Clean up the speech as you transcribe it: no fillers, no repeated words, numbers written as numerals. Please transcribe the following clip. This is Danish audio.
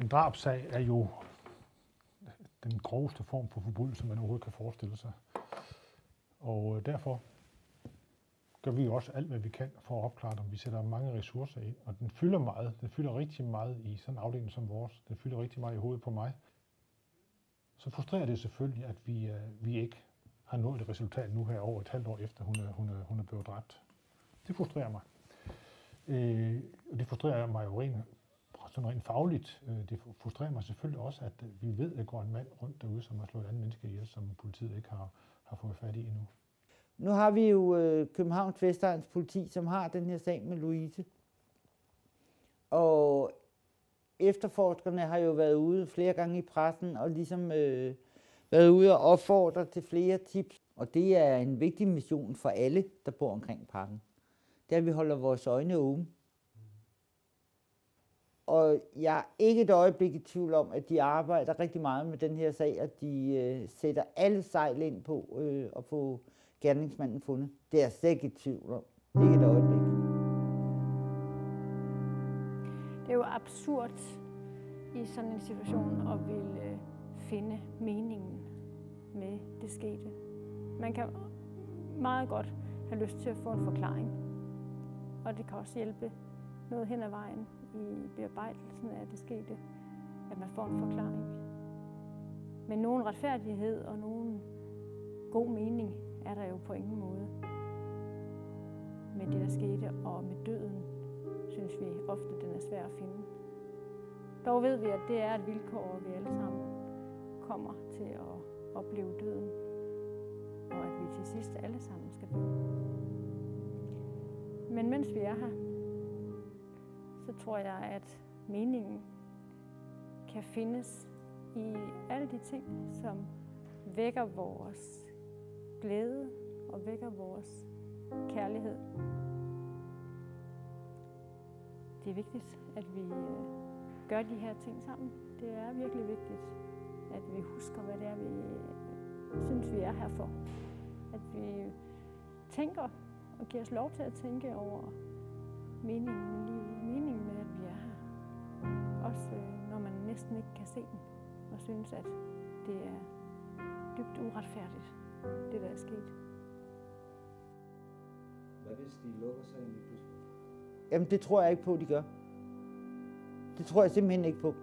En drabsag er jo den groveste form for forbrydelse, man overhovedet kan forestille sig. Og derfor gør vi også alt, hvad vi kan for at opklare dem. Vi sætter mange ressourcer ind, og den fylder meget. Den fylder rigtig meget i sådan en afdeling som vores. Den fylder rigtig meget i hovedet på mig. Så frustrerer det selvfølgelig, at vi ikke har nået et resultat nu her over et halvt år efter, hun er blevet dræbt. Det frustrerer mig. Og det frustrerer mig jo rent fagligt. Det frustrerer mig selvfølgelig også, at vi ved, at der går en mand rundt derude, som har slået et andet menneske ihjel, som politiet ikke har fået fat i endnu. Nu har vi jo Københavns Vestegns politi, som har den her sag med Louise. Og efterforskerne har jo været ude flere gange i pressen og ligesom været ude og opfordre til flere tips. Og det er en vigtig mission for alle, der bor omkring parken. Det er, at vi holder vores øjne åbne. Og jeg er ikke et øjeblik i tvivl om, at de arbejder rigtig meget med den her sag, og de sætter alle sejl ind på at få gerningsmanden fundet. Det er jeg slet ikke i tvivl om. Ikke et øjeblik. Det er jo absurd i sådan en situation at ville finde meningen med det skete. Man kan meget godt have lyst til at få en forklaring, og det kan også hjælpe noget hen ad vejen i bearbejdelsen af det skete, at man får en forklaring. Men nogen retfærdighed og nogen god mening er der jo på ingen måde med det, der skete, og med døden synes vi ofte, den er svær at finde. Dog ved vi, at det er et vilkår, at vi alle sammen kommer til at opleve døden, og at vi til sidst alle sammen skal dø. Men mens vi er her, så tror jeg, at meningen kan findes i alle de ting, som vækker vores glæde og vækker vores kærlighed. Det er vigtigt, at vi gør de her ting sammen. Det er virkelig vigtigt, at vi husker, hvad det er, vi synes, vi er her for. At vi tænker og giver os lov til at tænke over meningen med livet, meningen med, at vi er her. Også når man næsten ikke kan se den, og synes, at det er dybt uretfærdigt, det der er sket. Hvad hvis de lukker sagen lige pludselig? Jamen det tror jeg ikke på, de gør. Det tror jeg simpelthen ikke på.